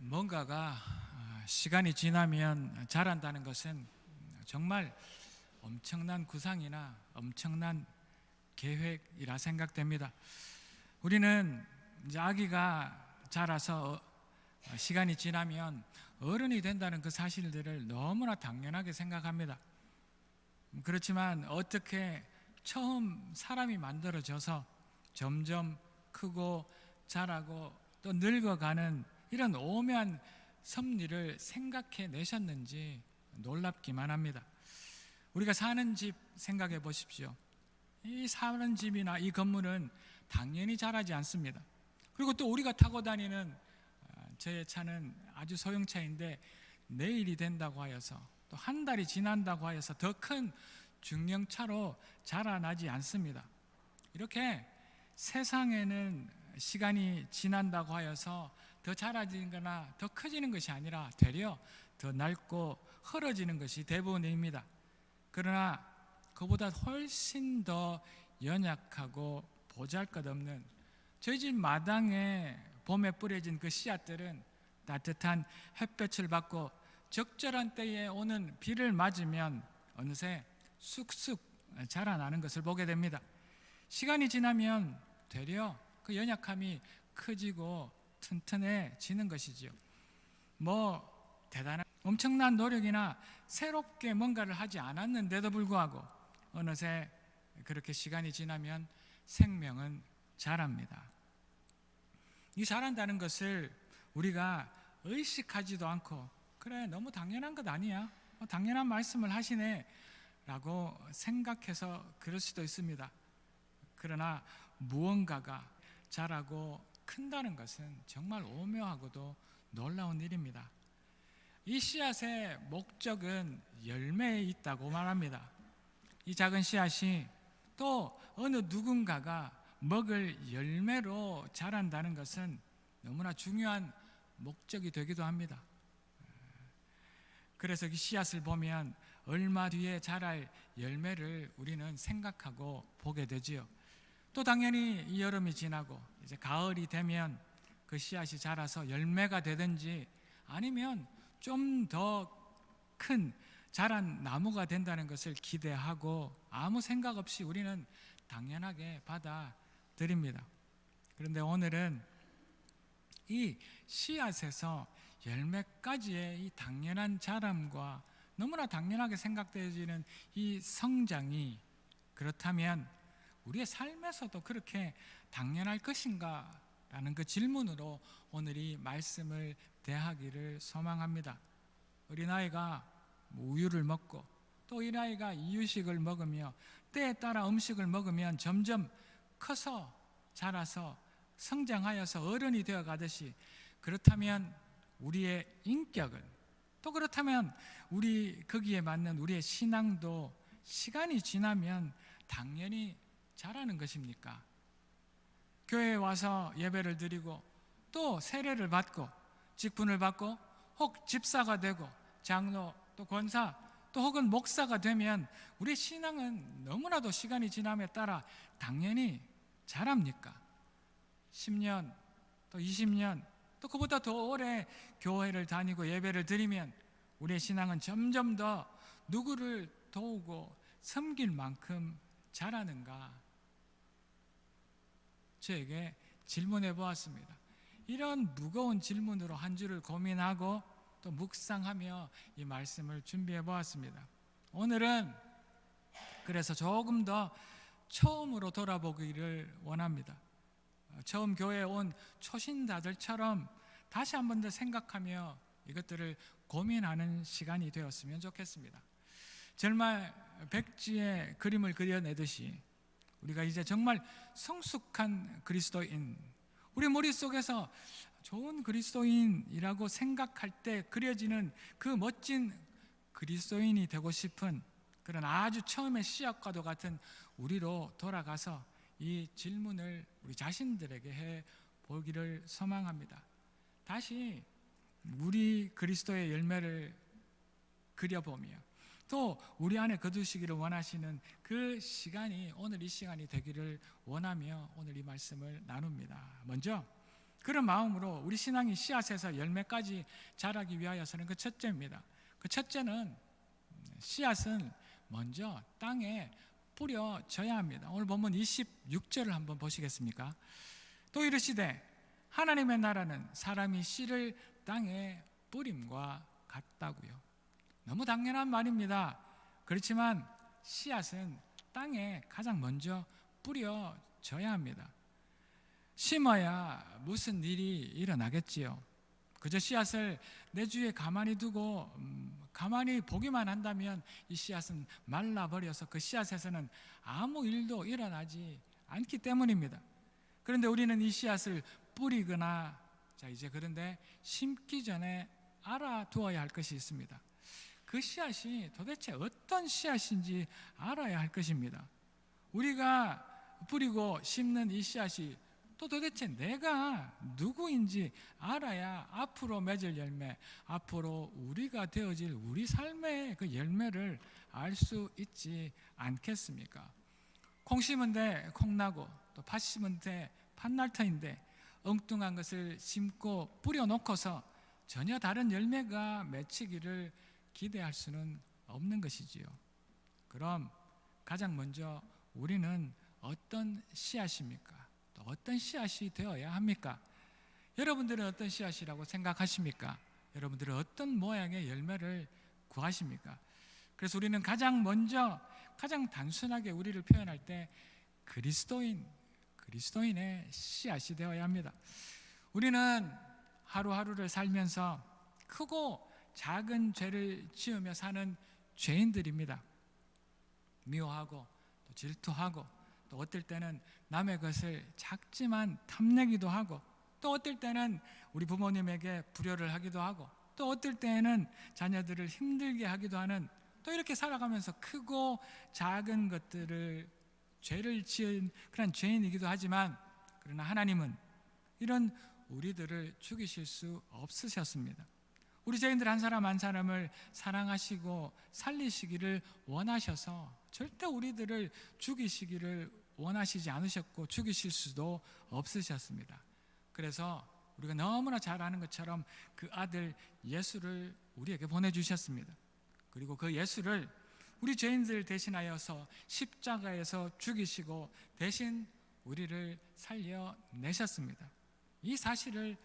뭔가가 시간이 지나면 자란다는 것은 정말 엄청난 구상이나 엄청난 계획이라 생각됩니다. 우리는 이제 아기가 자라서 시간이 지나면 어른이 된다는 그 사실들을 너무나 당연하게 생각합니다. 그렇지만 어떻게 처음 사람이 만들어져서 점점 크고 자라고 또 늙어가는 이런 오묘한 섭리를 생각해 내셨는지 놀랍기만 합니다. 우리가 사는 집 생각해 보십시오. 이 사는 집이나 이 건물은 당연히 자라지 않습니다. 그리고 또 우리가 타고 다니는 저의 차는 아주 소형차인데 내일이 된다고 하여서 또 한 달이 지난다고 하여서 더 큰 중형차로 자라나지 않습니다. 이렇게 세상에는 시간이 지난다고 하여서 더 자라지거나 더 커지는 것이 아니라 되려 더 낡고 헐어지는 것이 대부분입니다. 그러나 그보다 훨씬 더 연약하고 보잘것없는 저희 집 마당에 봄에 뿌려진 그 씨앗들은 따뜻한 햇볕을 받고 적절한 때에 오는 비를 맞으면 어느새 쑥쑥 자라나는 것을 보게 됩니다. 시간이 지나면 되려 그 연약함이 커지고 튼튼해지는 것이지요. 대단한 엄청난 노력이나 새롭게 뭔가를 하지 않았는데도 불구하고 어느새 그렇게 시간이 지나면 생명은 자랍니다. 이 자란다는 것을 우리가 의식하지도 않고 그래 너무 당연한 것 아니야? 당연한 말씀을 하시네 라고 생각해서 그럴 수도 있습니다. 그러나 무언가가 자라고 큰다는 것은 정말 오묘하고도 놀라운 일입니다. 이 씨앗의 목적은 열매에 있다고 말합니다. 이 작은 씨앗이 또 어느 누군가가 먹을 열매로 자란다는 것은 너무나 중요한 목적이 되기도 합니다. 그래서 이 씨앗을 보면 얼마 뒤에 자랄 열매를 우리는 생각하고 보게 되지요. 또 당연히 이 여름이 지나고 이제 가을이 되면 그 씨앗이 자라서 열매가 되든지 아니면 좀 더 큰 자란 나무가 된다는 것을 기대하고 아무 생각 없이 우리는 당연하게 받아들입니다. 그런데 오늘은 이 씨앗에서 열매까지의 이 당연한 자람과 너무나 당연하게 생각되어지는 이 성장이 그렇다면 우리의 삶에서도 그렇게 당연할 것인가? 라는 그 질문으로 오늘 이 말씀을 대하기를 소망합니다. 어린아이가 우유를 먹고 또 이 아이가 이유식을 먹으며 때에 따라 음식을 먹으면 점점 커서 자라서 성장하여서 어른이 되어 가듯이 그렇다면 우리의 인격은 또 그렇다면 우리 거기에 맞는 우리의 신앙도 시간이 지나면 당연히 자라는 것입니까? 교회에 와서 예배를 드리고 또 세례를 받고 직분을 받고 혹 집사가 되고 장로 또 권사 또 혹은 목사가 되면 우리의 신앙은 너무나도 시간이 지남에 따라 당연히 자랍니까? 10년 또 20년 또 그보다 더 오래 교회를 다니고 예배를 드리면 우리의 신앙은 점점 더 누구를 도우고 섬길 만큼 자라는가? 저에게 질문해 보았습니다. 이런 무거운 질문으로 한 주를 고민하고 또 묵상하며 이 말씀을 준비해 보았습니다. 오늘은 그래서 조금 더 처음으로 돌아보기를 원합니다. 처음 교회에 온 초신자들처럼 다시 한 번 더 생각하며 이것들을 고민하는 시간이 되었으면 좋겠습니다. 정말 백지에 그림을 그려내듯이 우리가 이제 정말 성숙한 그리스도인, 우리 머릿속에서 좋은 그리스도인이라고 생각할 때 그려지는 그 멋진 그리스도인이 되고 싶은 그런 아주 처음의 씨앗과도 같은 우리로 돌아가서 이 질문을 우리 자신들에게 해 보기를 소망합니다. 다시 우리 그리스도의 열매를 그려보며 또 우리 안에 거두시기를 원하시는 그 시간이 오늘 이 시간이 되기를 원하며 오늘 이 말씀을 나눕니다. 먼저 그런 마음으로 우리 신앙이 씨앗에서 열매까지 자라기 위하여서는 그 첫째입니다. 그 첫째는 씨앗은 먼저 땅에 뿌려져야 합니다. 오늘 본문 26절을 한번 보시겠습니까? 또 이르시되 하나님의 나라는 사람이 씨를 땅에 뿌림과 같다고요. 너무 당연한 말입니다. 그렇지만 씨앗은 땅에 가장 먼저 뿌려져야 합니다. 심어야 무슨 일이 일어나겠지요. 그저 씨앗을 내 주위에 가만히 두고 가만히 보기만 한다면 이 씨앗은 말라버려서 그 씨앗에서는 아무 일도 일어나지 않기 때문입니다. 그런데 우리는 이 씨앗을 뿌리거나 그런데 심기 전에 알아두어야 할 것이 있습니다. 그 씨앗이 도대체 어떤 씨앗인지 알아야 할 것입니다. 우리가 뿌리고 심는 이 씨앗이 또 도대체 내가 누구인지 알아야 앞으로 맺을 열매, 앞으로 우리가 되어질 우리 삶의 그 열매를 알 수 있지 않겠습니까? 콩 심은 데 콩 나고 또 팥 심은 데 팥 날 터인데 엉뚱한 것을 심고 뿌려놓고서 전혀 다른 열매가 맺히기를 기대할 수는 없는 것이지요. 그럼 가장 먼저 우리는 어떤 씨앗입니까? 또 어떤 씨앗이 되어야 합니까? 여러분들은 어떤 씨앗이라고 생각하십니까? 여러분들은 어떤 모양의 열매를 구하십니까? 그래서 우리는 가장 먼저 가장 단순하게 우리를 표현할 때 그리스도인의 씨앗이 되어야 합니다. 우리는 하루하루를 살면서 크고 작은 죄를 지으며 사는 죄인들입니다. 미워하고 또 질투하고 또 어떨 때는 남의 것을 작지만 탐내기도 하고 또 어떨 때는 우리 부모님에게 불효를 하기도 하고 또 어떨 때는 자녀들을 힘들게 하기도 하는, 또 이렇게 살아가면서 크고 작은 것들을 죄를 지은 그런 죄인이기도 하지만, 그러나 하나님은 이런 우리들을 죽이실 수 없으셨습니다. 우리 죄인들 한 사람 한 사람을 사랑하시고 살리시기를 원하셔서 절대 우리들을 죽이시기를 원하시지 않으셨고 죽이실 수도 없으셨습니다. 그래서 우리가 너무나 잘 아는 것처럼 그 아들 예수를 우리에게 보내주셨습니다. 그리고 그 예수를 우리 죄인들 대신하여서 십자가에서 죽이시고 대신 우리를 살려내셨습니다. 이 사실을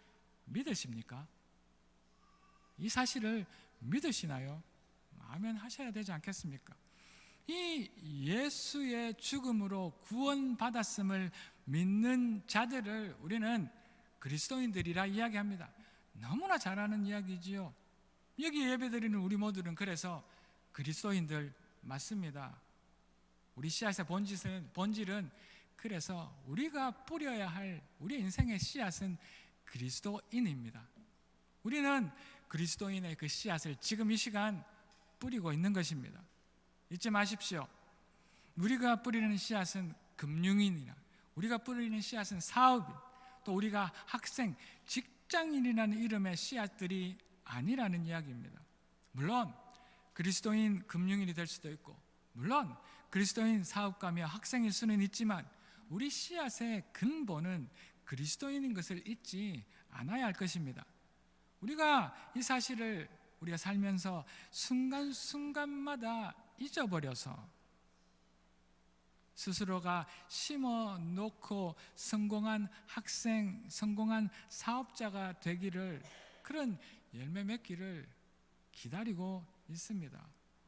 믿으십니까? 이 사실을 믿으시나요? 아멘 하셔야 되지 않겠습니까? 이 예수의 죽음으로 구원받았음을 믿는 자들을 우리는 그리스도인들이라 이야기합니다. 너무나 잘 아는 이야기지요. 여기 예배드리는 우리 모두는 그래서 그리스도인들 맞습니다. 우리 씨앗의 본질은 그래서 우리가 뿌려야 할 우리 인생의 씨앗은 그리스도인입니다. 우리는 그리스도인의 그 씨앗을 지금 이 시간 뿌리고 있는 것입니다. 잊지 마십시오. 우리가 뿌리는 씨앗은 금융인이나 우리가 뿌리는 씨앗은 사업인, 또 우리가 학생, 직장인이라는 이름의 씨앗들이 아니라는 이야기입니다. 물론 그리스도인 금융인이 될 수도 있고, 물론 그리스도인 사업가며 학생일 수는 있지만 우리 씨앗의 근본은 그리스도인인 것을 잊지 않아야 할 것입니다. 우리가 이 사실을 우리가 살면서 순간순간마다 잊어버려서 스스로가 심어놓고 성공한 학생, 성공한 사업자가 되기를, 그런 열매 맺기를 기다리고 있습니다.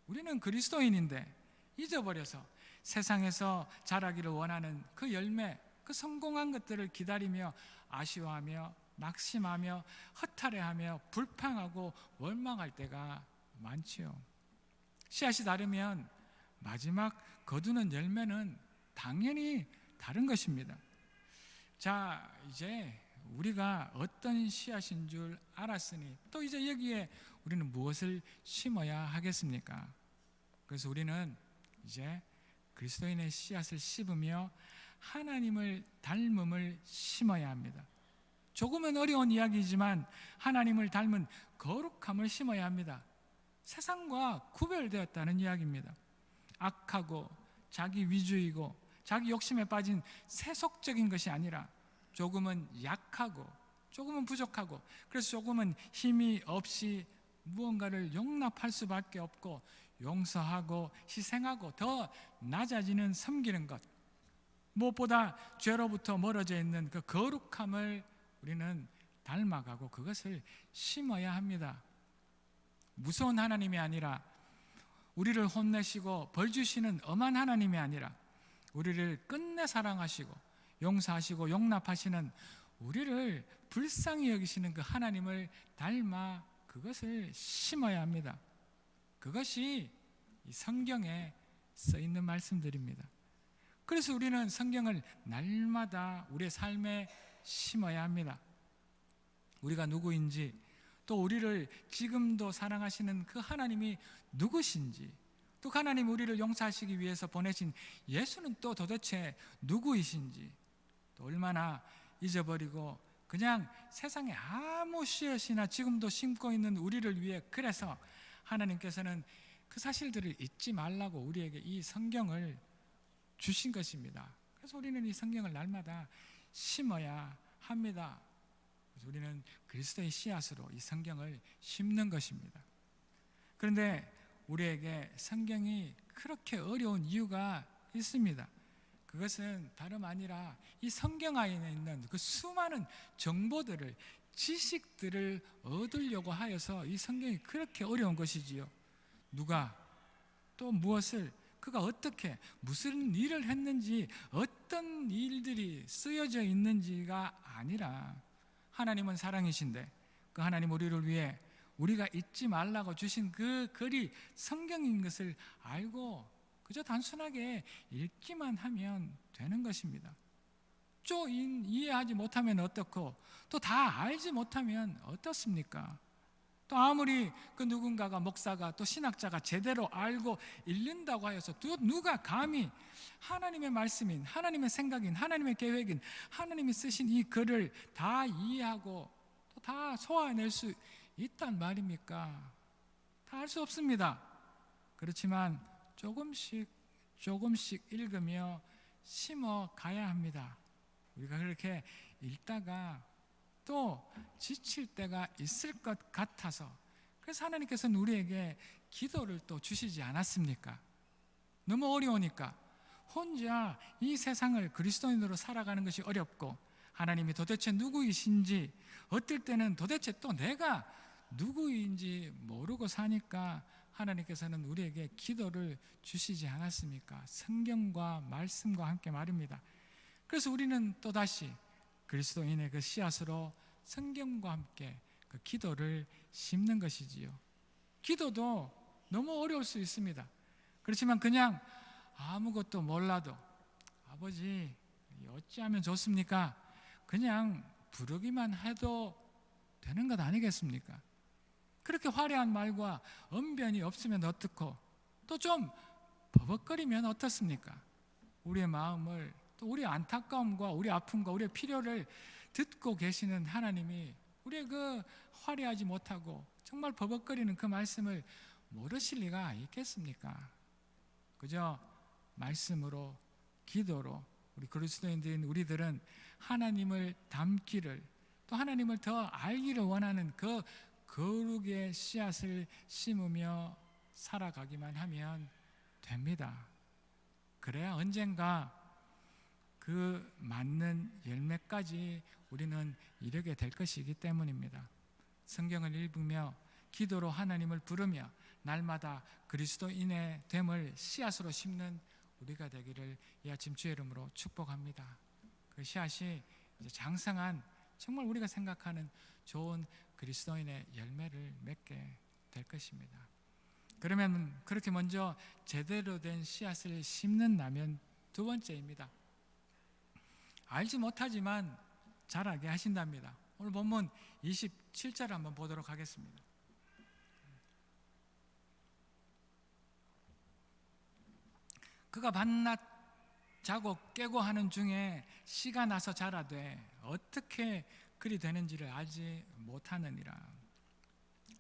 우리는 그리스도인인데 잊어버려서 세상에서 자라기를 원하는 그 열매, 그 성공한 것들을 기다리며 아쉬워하며 낙심하며 허탈해하며 불평하고 원망할 때가 많지요. 씨앗이 다르면 마지막 거두는 열매는 당연히 다른 것입니다. 자, 이제 우리가 어떤 씨앗인 줄 알았으니 또 이제 여기에 우리는 무엇을 심어야 하겠습니까? 그래서 우리는 이제 그리스도인의 씨앗을 씹으며 하나님을 닮음을 심어야 합니다. 조금은 어려운 이야기이지만 하나님을 닮은 거룩함을 심어야 합니다. 세상과 구별되었다는 이야기입니다. 악하고 자기 위주이고 자기 욕심에 빠진 세속적인 것이 아니라 조금은 약하고 조금은 부족하고, 그래서 조금은 힘이 없이 무언가를 용납할 수밖에 없고, 용서하고 희생하고 더 낮아지는 섬기는 것, 무엇보다 죄로부터 멀어져 있는 그 거룩함을 우리는 닮아가고 그것을 심어야 합니다. 무서운 하나님이 아니라, 우리를 혼내시고 벌 주시는 엄한 하나님이 아니라, 우리를 끝내 사랑하시고 용서하시고 용납하시는, 우리를 불쌍히 여기시는 그 하나님을 닮아 그것을 심어야 합니다. 그것이 이 성경에 써 있는 말씀들입니다. 그래서 우리는 성경을 날마다 우리의 삶에 심어야 합니다. 우리가 누구인지, 또 우리를 지금도 사랑하시는 그 하나님이 누구신지, 또 하나님 우리를 용서하시기 위해서 보내신 예수는 또 도대체 누구이신지, 또 얼마나 잊어버리고 그냥 세상에 아무 씨앗이나 지금도 심고 있는 우리를 위해, 그래서 하나님께서는 그 사실들을 잊지 말라고 우리에게 이 성경을 주신 것입니다. 그래서 우리는 이 성경을 날마다 심어야 합니다. 그래서 우리는 그리스도의 씨앗으로 이 성경을 심는 것입니다. 그런데 우리에게 성경이 그렇게 어려운 이유가 있습니다. 그것은 다름 아니라 이 성경 안에 있는 그 수많은 정보들을, 지식들을 얻으려고 하여서 이 성경이 그렇게 어려운 것이지요. 누가 또 무엇을, 그가 어떻게 무슨 일을 했는지, 어떤 일들이 쓰여져 있는지가 아니라, 하나님은 사랑이신데 그 하나님 우리를 위해 우리가 잊지 말라고 주신 그 글이 성경인 것을 알고 그저 단순하게 읽기만 하면 되는 것입니다. 좀 이해하지 못하면 어떻고, 또 다 알지 못하면 어떻습니까? 또 아무리 그 누군가가, 목사가, 또 신학자가 제대로 알고 읽는다고 하여서 또 누가 감히 하나님의 말씀인, 하나님의 생각인, 하나님의 계획인, 하나님이 쓰신 이 글을 다 이해하고 또 다 소화해낼 수 있단 말입니까? 다 알 수 없습니다. 그렇지만 조금씩 읽으며 심어 가야 합니다. 우리가 그렇게 읽다가 또 지칠 때가 있을 것 같아서, 그래서 하나님께서는 우리에게 기도를 또 주시지 않았습니까? 너무 어려우니까, 혼자 이 세상을 그리스도인으로 살아가는 것이 어렵고, 하나님이 도대체 누구이신지, 어떨 때는 도대체 또 내가 누구인지 모르고 사니까 하나님께서는 우리에게 기도를 주시지 않았습니까? 성경과 말씀과 함께 말입니다. 그래서 우리는 또다시 그리스도인의 그 씨앗으로 성경과 함께 그 기도를 심는 것이지요. 기도도 너무 어려울 수 있습니다. 그렇지만 그냥 아무것도 몰라도, 아버지 어찌하면 좋습니까? 그냥 부르기만 해도 되는 것 아니겠습니까? 그렇게 화려한 말과 언변이 없으면 어떻고, 또 좀 버벅거리면 어떻습니까? 우리의 마음을, 또 우리의 안타까움과 우리의 아픔과 우리의 필요를 듣고 계시는 하나님이 우리의 그 화려하지 못하고 정말 버벅거리는 그 말씀을 모르실 리가 있겠습니까? 그저 말씀으로, 기도로 우리 그리스도인들인 우리들은 하나님을 닮기를, 또 하나님을 더 알기를 원하는 그 거룩의 씨앗을 심으며 살아가기만 하면 됩니다. 그래야 언젠가 그 맞는 열매까지 우리는 이르게 될 것이기 때문입니다. 성경을 읽으며 기도로 하나님을 부르며 날마다 그리스도인의 됨을 씨앗으로 심는 우리가 되기를 이 아침 주의 이름으로 축복합니다. 그 씨앗이 이제 장성한, 정말 우리가 생각하는 좋은 그리스도인의 열매를 맺게 될 것입니다. 그러면 그렇게 먼저 제대로 된 씨앗을 심는다면, 두 번째입니다. 알지 못하지만 자라게 하신답니다. 오늘 본문 27절을 한번 보도록 하겠습니다. 그가 밤낮 자고 깨고 하는 중에 씨가 나서 자라되 어떻게 그리 되는지를 알지 못하느니라.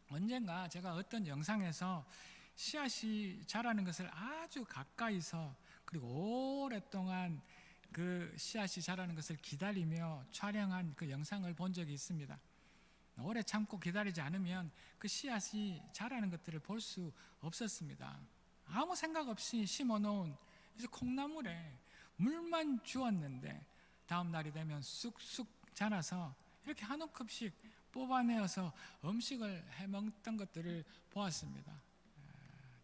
언젠가 제가 어떤 영상에서 씨앗이 자라는 것을 아주 가까이서, 그리고 오랫동안 그 씨앗이 자라는 것을 기다리며 촬영한 그 영상을 본 적이 있습니다. 오래 참고 기다리지 않으면 그 씨앗이 자라는 것들을 볼 수 없었습니다. 아무 생각 없이 심어놓은 이제 콩나물에 물만 주었는데 다음 날이 되면 쑥쑥 자라서 이렇게 한 움큼씩 뽑아내어서 음식을 해먹던 것들을 보았습니다.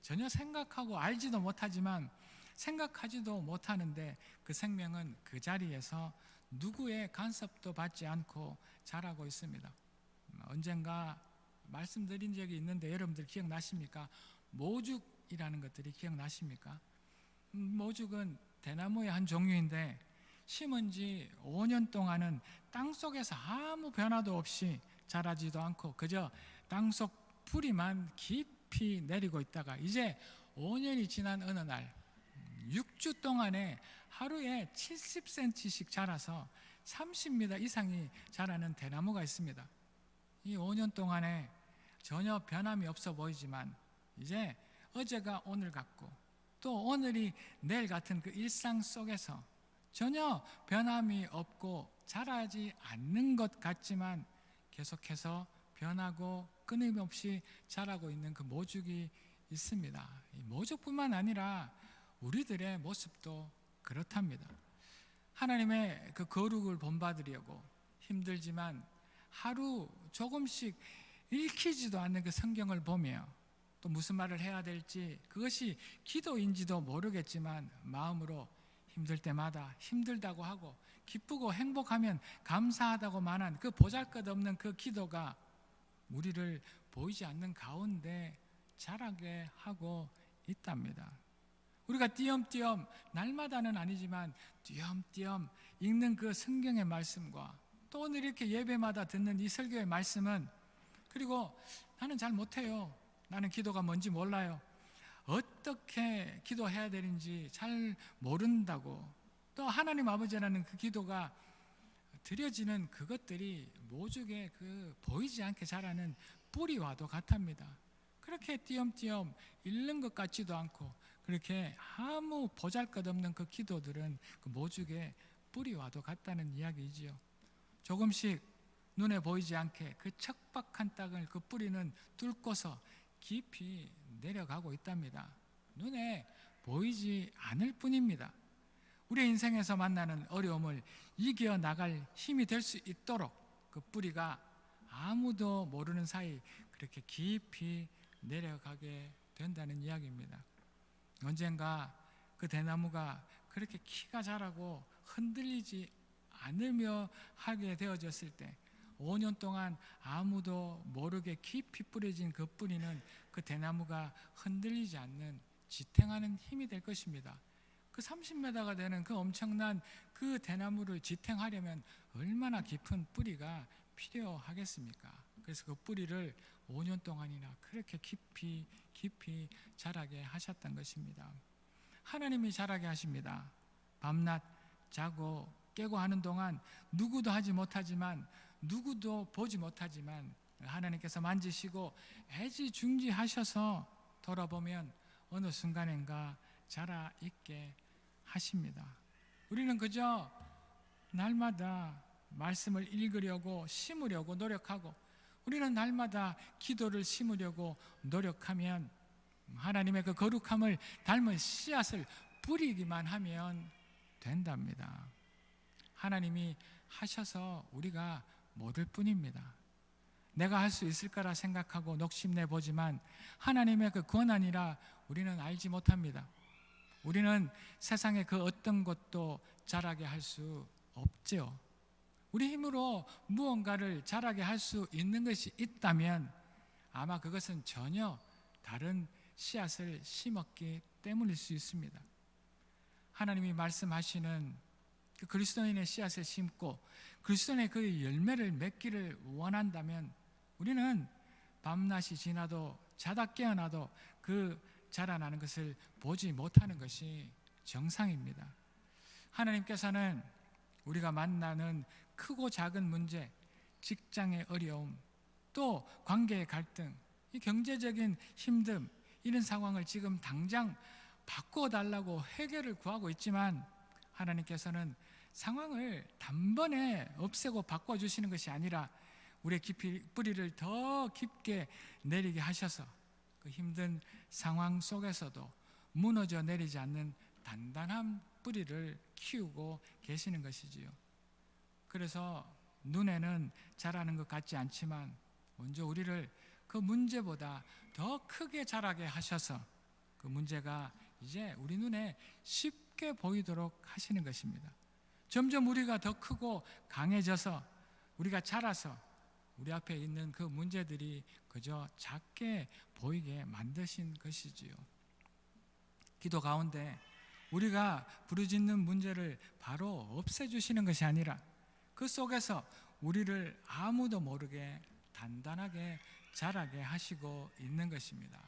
전혀 생각하고 알지도 못하지만 생각하지도 못하는데 그 생명은 그 자리에서 누구의 간섭도 받지 않고 자라고 있습니다. 언젠가 말씀드린 적이 있는데 여러분들 기억나십니까? 모죽이라는 것들이 기억나십니까? 모죽은 대나무의 한 종류인데 심은 지 5년 동안은 땅속에서 아무 변화도 없이 자라지도 않고 그저 땅속 뿌리만 깊이 내리고 있다가 이제 5년이 지난 어느 날 6주 동안에 하루에 70cm씩 자라서 30m 이상이 자라는 대나무가 있습니다. 이 5년 동안에 전혀 변함이 없어 보이지만 이제 어제가 오늘 같고 또 오늘이 내일 같은 그 일상 속에서 전혀 변함이 없고 자라지 않는 것 같지만 계속해서 변하고 끊임없이 자라고 있는 그 모죽이 있습니다. 이 모죽뿐만 아니라 우리들의 모습도 그렇답니다. 하나님의 그 거룩을 본받으려고 힘들지만 하루 조금씩 읽히지도 않는 그 성경을 보며 또 무슨 말을 해야 될지 그것이 기도인지도 모르겠지만 마음으로 힘들 때마다 힘들다고 하고 기쁘고 행복하면 감사하다고 말한 그 보잘것없는 그 기도가 우리를 보이지 않는 가운데 자라게 하고 있답니다. 우리가 띄엄띄엄 날마다는 아니지만 띄엄띄엄 읽는 그 성경의 말씀과 또 오늘 이렇게 예배마다 듣는 이 설교의 말씀은 그리고 나는 잘 못해요. 나는 기도가 뭔지 몰라요. 어떻게 기도해야 되는지 잘 모른다고 또 하나님 아버지라는 그 기도가 드려지는 그것들이 모죽의 그 보이지 않게 자라는 뿌리와도 같답니다. 그렇게 띄엄띄엄 읽는 것 같지도 않고 그렇게 아무 보잘것없는 그 기도들은 그 모죽의 뿌리와도 같다는 이야기이지요. 조금씩 눈에 보이지 않게 그 척박한 땅을 그 뿌리는 뚫고서 깊이 내려가고 있답니다. 눈에 보이지 않을 뿐입니다. 우리의 인생에서 만나는 어려움을 이겨나갈 힘이 될 수 있도록 그 뿌리가 아무도 모르는 사이 그렇게 깊이 내려가게 된다는 이야기입니다. 언젠가 그 대나무가 그렇게 키가 자라고 흔들리지 않으며 하게 되어졌을 때 5년 동안 아무도 모르게 깊이 뿌려진 그 뿌리는 그 대나무가 흔들리지 않는 지탱하는 힘이 될 것입니다. 그 30m가 되는 그 엄청난 그 대나무를 지탱하려면 얼마나 깊은 뿌리가 필요하겠습니까? 그래서 그 뿌리를 5년 동안이나 그렇게 깊이 자라게 하셨던 것입니다. 하나님이 자라게 하십니다. 밤낮 자고 깨고 하는 동안 누구도 하지 못하지만 누구도 보지 못하지만 하나님께서 만지시고 애지중지하셔서 돌아보면 어느 순간인가 자라 있게 하십니다. 우리는 그저 날마다 말씀을 읽으려고 심으려고 노력하고 우리는 날마다 기도를 심으려고 노력하면 하나님의 그 거룩함을 닮은 씨앗을 뿌리기만 하면 된답니다. 하나님이 하셔서 우리가 못할 뿐입니다. 내가 할 수 있을 거라 생각하고 녹심내 보지만 하나님의 그 권한이라 우리는 알지 못합니다. 우리는 세상의 그 어떤 것도 자라게 할 수 없죠. 우리 힘으로 무언가를 자라게 할 수 있는 것이 있다면 아마 그것은 전혀 다른 씨앗을 심었기 때문일 수 있습니다. 하나님이 말씀하시는 그 그리스도인의 씨앗을 심고 그리스도인의 그 열매를 맺기를 원한다면 우리는 밤낮이 지나도 자다 깨어나도 그 자라나는 것을 보지 못하는 것이 정상입니다. 하나님께서는 우리가 만나는 크고 작은 문제, 직장의 어려움, 또 관계의 갈등, 이 경제적인 힘듦 이런 상황을 지금 당장 바꿔달라고 해결을 구하고 있지만 하나님께서는 상황을 단번에 없애고 바꿔주시는 것이 아니라 우리의 뿌리를 더 깊게 내리게 하셔서 그 힘든 상황 속에서도 무너져 내리지 않는 단단한 뿌리를 키우고 계시는 것이지요. 그래서 눈에는 자라는 것 같지 않지만 먼저 우리를 그 문제보다 더 크게 자라게 하셔서 그 문제가 이제 우리 눈에 쉽게 보이도록 하시는 것입니다. 점점 우리가 더 크고 강해져서 우리가 자라서 우리 앞에 있는 그 문제들이 그저 작게 보이게 만드신 것이지요. 기도 가운데 우리가 부르짖는 문제를 바로 없애주시는 것이 아니라 그 속에서 우리를 아무도 모르게 단단하게 자라게 하시고 있는 것입니다.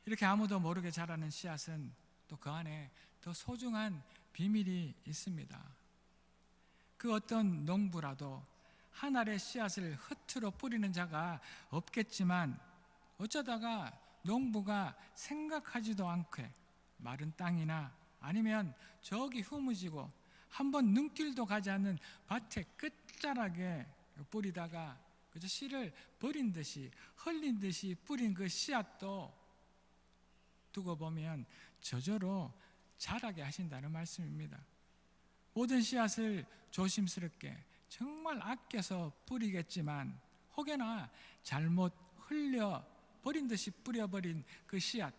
이렇게 아무도 모르게 자라는 씨앗은 또 그 안에 더 소중한 비밀이 있습니다. 그 어떤 농부라도 한 알의 씨앗을 흩트러 뿌리는 자가 없겠지만 어쩌다가 농부가 생각하지도 않게 마른 땅이나 아니면 저기 흐무지고 한번 눈길도 가지 않는 밭의 끝자락에 뿌리다가 그저 씨를 버린 듯이 흘린 듯이 뿌린 그 씨앗도 두고 보면 저절로 자라게 하신다는 말씀입니다. 모든 씨앗을 조심스럽게 정말 아껴서 뿌리겠지만 혹여나 잘못 흘려 버린 듯이 뿌려버린 그 씨앗,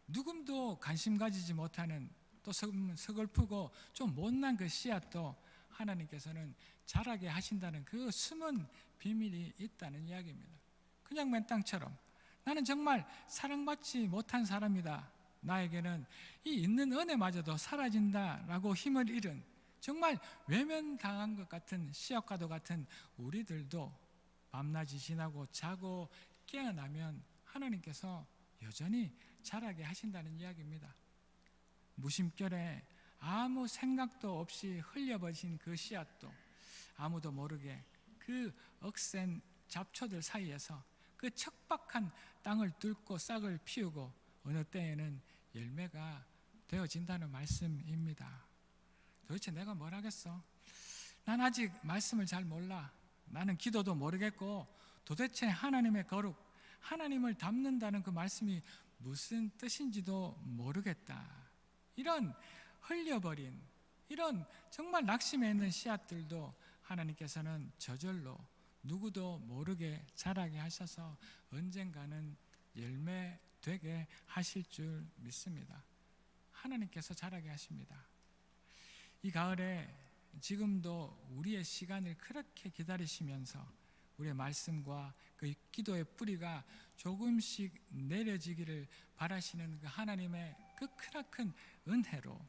누금도 관심 가지지 못하는 또 서글프고 좀 못난 그 씨앗도 하나님께서는 자라게 하신다는 그 숨은 비밀이 있다는 이야기입니다. 그냥 맨 땅처럼 나는 정말 사랑받지 못한 사람이다, 나에게는 이 있는 은혜마저도 사라진다라고 힘을 잃은 정말 외면당한 것 같은 씨앗과도 같은 우리들도 밤낮이 지나고 자고 깨어나면 하나님께서 여전히 자라게 하신다는 이야기입니다. 무심결에 아무 생각도 없이 흘려버린 그 씨앗도 아무도 모르게 그 억센 잡초들 사이에서 그 척박한 땅을 뚫고 싹을 피우고 어느 때에는 열매가 되어진다는 말씀입니다. 도대체 내가 뭘 하겠어? 난 아직 말씀을 잘 몰라. 나는 기도도 모르겠고 도대체 하나님의 거룩, 하나님을 닮는다는 그 말씀이 무슨 뜻인지도 모르겠다. 이런 흘려버린, 이런 정말 낙심해 있는 씨앗들도 하나님께서는 저절로 누구도 모르게 자라게 하셔서 언젠가는 열매 되게 하실 줄 믿습니다. 하나님께서 자라게 하십니다. 이 가을에 지금도 우리의 시간을 그렇게 기다리시면서 우리의 말씀과 그 기도의 뿌리가 조금씩 내려지기를 바라시는 그 하나님의 그 크나큰 은혜로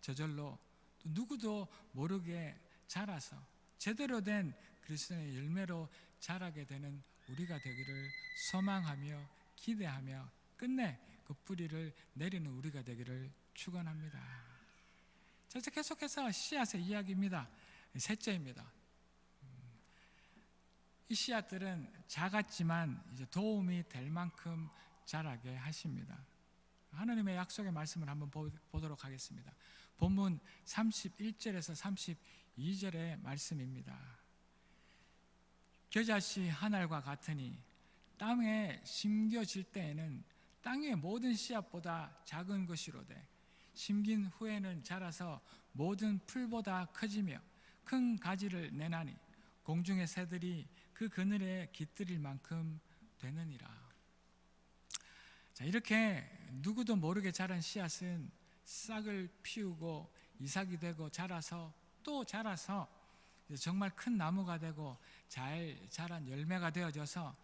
저절로 또 누구도 모르게 자라서 제대로 된 그리스도의 열매로 자라게 되는 우리가 되기를 소망하며 기대하며 끝내 그 뿌리를 내리는 우리가 되기를 축원합니다. 자, 계속해서 씨앗의 이야기입니다. 셋째입니다. 이 씨앗들은 작았지만 이제 도움이 될 만큼 자라게 하십니다. 하나님의 약속의 말씀을 한번 보도록 하겠습니다. 본문 31절에서 32절의 말씀입니다. 겨자씨 한 알과 같으니 땅에 심겨질 때에는 땅의 모든 씨앗보다 작은 것이로되 심긴 후에는 자라서 모든 풀보다 커지며 큰 가지를 내나니 공중의 새들이 그 그늘에 깃들일 만큼 되느니라. 자, 이렇게 누구도 모르게 자란 씨앗은 싹을 피우고 이삭이 되고 자라서 또 자라서 정말 큰 나무가 되고 잘 자란 열매가 되어져서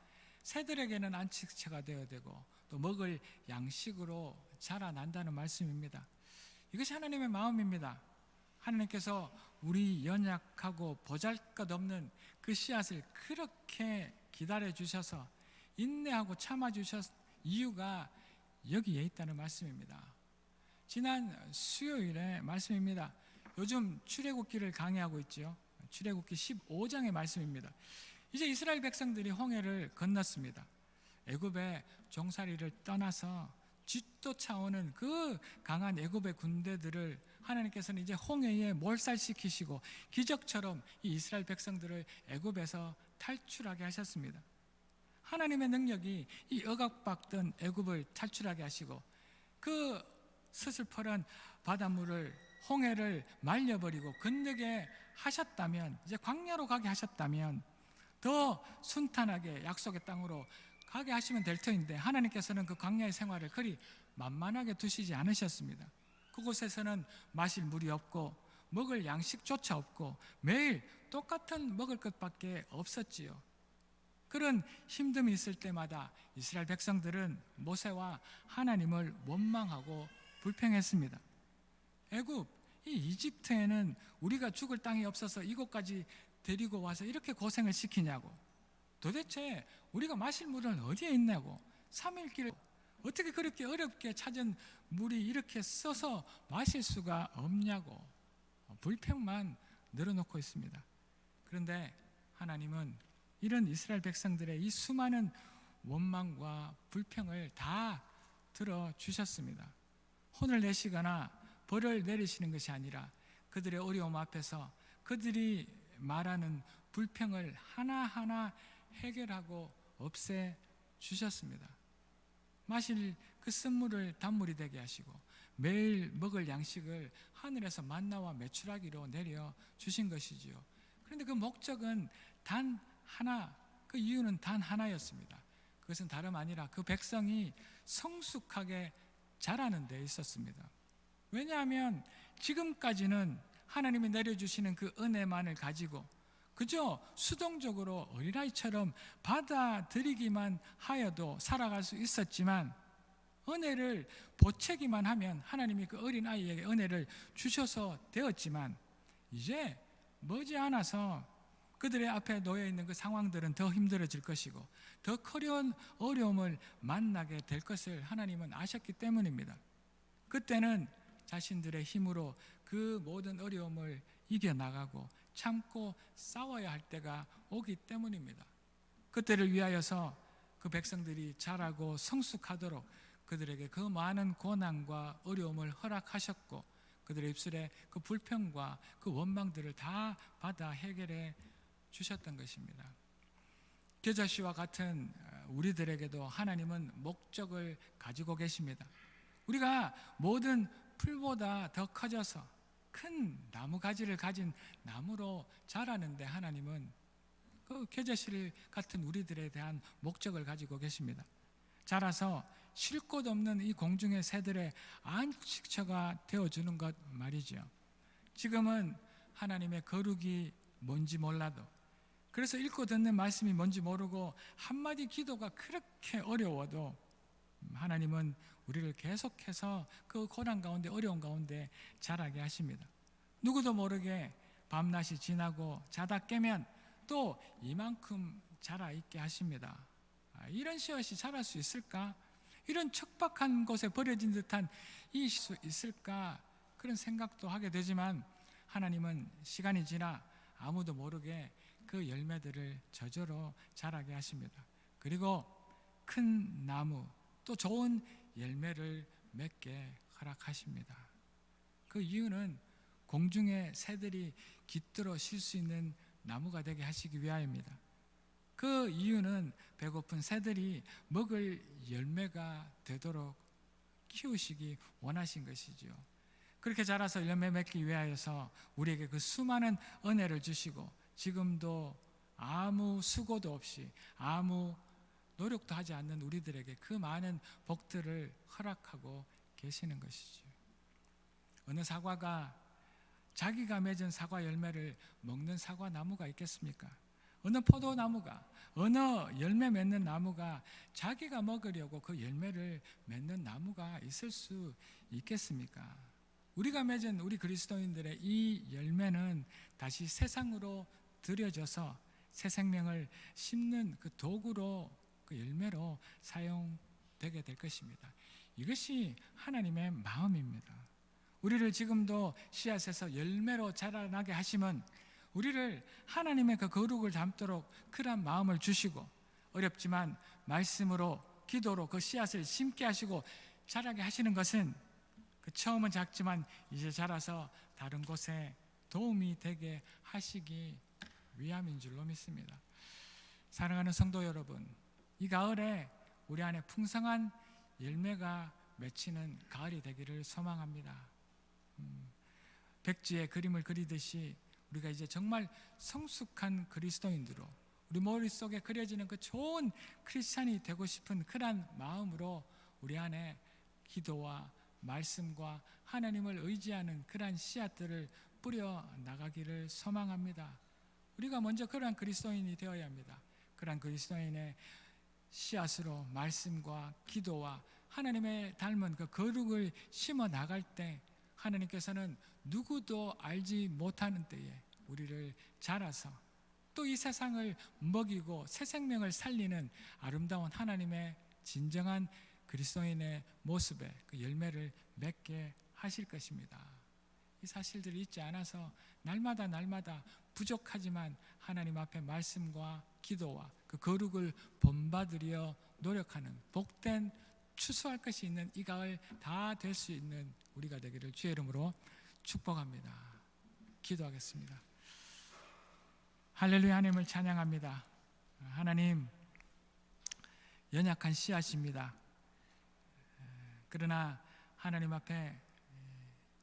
새들에게는 안식처가 되어야 되고 또 먹을 양식으로 자라난다는 말씀입니다. 이것이 하나님의 마음입니다. 하나님께서 우리 연약하고 보잘것없는 그 씨앗을 그렇게 기다려 주셔서 인내하고 참아 주셔서 이유가 여기에 있다는 말씀입니다. 지난 수요일의 말씀입니다. 요즘 출애굽기를 강의하고 있죠. 출애굽기 15장의 말씀입니다. 이제 이스라엘 백성들이 홍해를 건넜습니다. 애굽의 종살이를 떠나서 쥐쫓아오는 그 강한 애굽의 군대들을 하나님께서는 이제 홍해에 몰살시키시고 기적처럼 이 이스라엘 백성들을 애굽에서 탈출하게 하셨습니다. 하나님의 능력이 이 억압받던 애굽을 탈출하게 하시고 그 스슬퍼런 바닷물을 홍해를 말려버리고 건너게 하셨다면, 이제 광야로 가게 하셨다면 더 순탄하게 약속의 땅으로 가게 하시면 될 터인데, 하나님께서는 그 광야의 생활을 그리 만만하게 두시지 않으셨습니다. 그곳에서는 마실 물이 없고 먹을 양식조차 없고 매일 똑같은 먹을 것밖에 없었지요. 그런 힘듦이 있을 때마다 이스라엘 백성들은 모세와 하나님을 원망하고 불평했습니다. 애굽, 이 이집트에는 우리가 죽을 땅이 없어서 이곳까지 데리고 와서 이렇게 고생을 시키냐고, 도대체 우리가 마실 물은 어디에 있냐고, 3일 길을 어떻게 그렇게 어렵게 찾은 물이 이렇게 써서 마실 수가 없냐고 불평만 늘어놓고 있습니다. 그런데 하나님은 이런 이스라엘 백성들의 이 수많은 원망과 불평을 다 들어주셨습니다. 혼을 내시거나 벌을 내리시는 것이 아니라 그들의 어려움 앞에서 그들이 말하는 불평을 하나하나 해결하고 없애주셨습니다. 마실 그 쓴물을 단물이 되게 하시고 매일 먹을 양식을 하늘에서 만나와 메추라기로 내려주신 것이지요. 그런데 그 목적은 단 하나, 그 이유는 단 하나였습니다. 그것은 다름 아니라 그 백성이 성숙하게 자라는 데 있었습니다. 왜냐하면 지금까지는 하나님이 내려주시는 그 은혜만을 가지고 그저 수동적으로 어린아이처럼 받아들이기만 하여도 살아갈 수 있었지만, 은혜를 보채기만 하면 하나님이 그 어린아이에게 은혜를 주셔서 되었지만, 이제 머지않아서 그들의 앞에 놓여있는 그 상황들은 더 힘들어질 것이고 더 큰 어려움을 만나게 될 것을 하나님은 아셨기 때문입니다. 그때는 자신들의 힘으로 그 모든 어려움을 이겨나가고 참고 싸워야 할 때가 오기 때문입니다. 그때를 위하여서 그 백성들이 자라고 성숙하도록 그들에게 그 많은 고난과 어려움을 허락하셨고 그들의 입술에 그 불평과 그 원망들을 다 받아 해결해 주셨던 것입니다. 겨자씨와 같은 우리들에게도 하나님은 목적을 가지고 계십니다. 우리가 모든 풀보다 더 커져서 큰 나무 가지를 가진 나무로 자라는데 하나님은 그 겨자씨 같은 우리들에 대한 목적을 가지고 계십니다. 자라서 쉴 곳 없는 이 공중의 새들의 안식처가 되어주는 것 말이죠. 지금은 하나님의 거룩이 뭔지 몰라도, 그래서 읽고 듣는 말씀이 뭔지 모르고 한마디 기도가 그렇게 어려워도 하나님은 우리를 계속해서 그 고난 가운데 어려운 가운데 자라게 하십니다. 누구도 모르게 밤낮이 지나고 자다 깨면 또 이만큼 자라있게 하십니다. 이런 씨앗이 자랄 수 있을까? 이런 척박한 곳에 버려진 듯한 이 수 있을까? 그런 생각도 하게 되지만 하나님은 시간이 지나 아무도 모르게 그 열매들을 저절로 자라게 하십니다. 그리고 큰 나무, 또 좋은 열매를 맺게 허락하십니다. 그 이유는 공중의 새들이 깃들어 쉴 수 있는 나무가 되게 하시기 위하여입니다. 그 이유는 배고픈 새들이 먹을 열매가 되도록 키우시기 원하신 것이지요. 그렇게 자라서 열매 맺기 위하여서 우리에게 그 수많은 은혜를 주시고 지금도 아무 수고도 없이 아무 노력도 하지 않는 우리들에게 그 많은 복들을 허락하고 계시는 것이죠. 어느 사과가 자기가 맺은 사과 열매를 먹는 사과 나무가 있겠습니까? 어느 포도나무가, 어느 열매 맺는 나무가 자기가 먹으려고 그 열매를 맺는 나무가 있을 수 있겠습니까? 우리가 맺은 우리 그리스도인들의 이 열매는 다시 세상으로 들여져서 새 생명을 심는 그 도구로, 그 열매로 사용되게 될 것입니다. 이것이 하나님의 마음입니다. 우리를 지금도 씨앗에서 열매로 자라나게 하시면 우리를 하나님의 그 거룩을 담도록 그런 마음을 주시고, 어렵지만 말씀으로 기도로 그 씨앗을 심게 하시고 자라게 하시는 것은 그 처음은 작지만 이제 자라서 다른 곳에 도움이 되게 하시기 위함인 줄로 믿습니다. 사랑하는 성도 여러분, 이 가을에 우리 안에 풍성한 열매가 맺히는 가을이 되기를 소망합니다. 백지에 그림을 그리듯이 우리가 이제 정말 성숙한 그리스도인으로 우리 머릿속에 그려지는 그 좋은 크리스찬이 되고 싶은 그런 마음으로 우리 안에 기도와 말씀과 하나님을 의지하는 그러한 씨앗들을 뿌려 나가기를 소망합니다. 우리가 먼저 그러한 그리스도인이 되어야 합니다. 그러한 그리스도인의 씨앗으로 말씀과 기도와 하나님의 닮은 그 거룩을 심어 나갈 때 하나님께서는 누구도 알지 못하는 때에 우리를 자라서 또 이 세상을 먹이고 새 생명을 살리는 아름다운 하나님의 진정한 그리스도인의 모습에 그 열매를 맺게 하실 것입니다. 이 사실들이 있지 않아서 날마다 부족하지만 하나님 앞에 말씀과 기도와 그 거룩을 본받으려 노력하는 복된 추수할 것이 있는 이 가을 다 될 수 있는 우리가 되기를 주의 이름으로 축복합니다. 기도하겠습니다. 할렐루야. 하나님을 찬양합니다. 하나님, 연약한 씨앗입니다. 그러나 하나님 앞에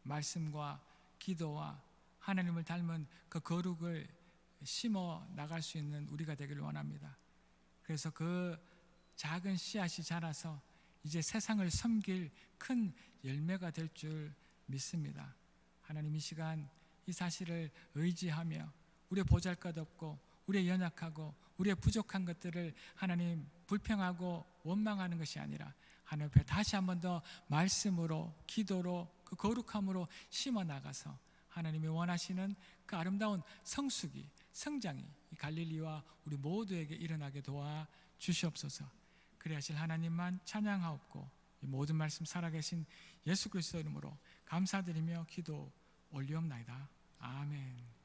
말씀과 기도와 하나님을 닮은 그 거룩을 심어 나갈 수 있는 우리가 되기를 원합니다. 그래서 그 작은 씨앗이 자라서 이제 세상을 섬길 큰 열매가 될 줄 믿습니다. 하나님, 이 시간 이 사실을 의지하며 우리의 보잘것없고 우리의 연약하고 우리의 부족한 것들을 하나님 불평하고 원망하는 것이 아니라 하나님 앞에 다시 한 번 더 말씀으로 기도로 그 거룩함으로 심어 나가서 하나님이 원하시는 그 아름다운 성숙이 성장이 이 갈릴리와 우리 모두에게 일어나게 도와 주시옵소서. 그래 하실 하나님만 찬양하옵고 이 모든 말씀 살아계신 예수 그리스도 이름으로 감사드리며 기도 올리옵나이다. 아멘.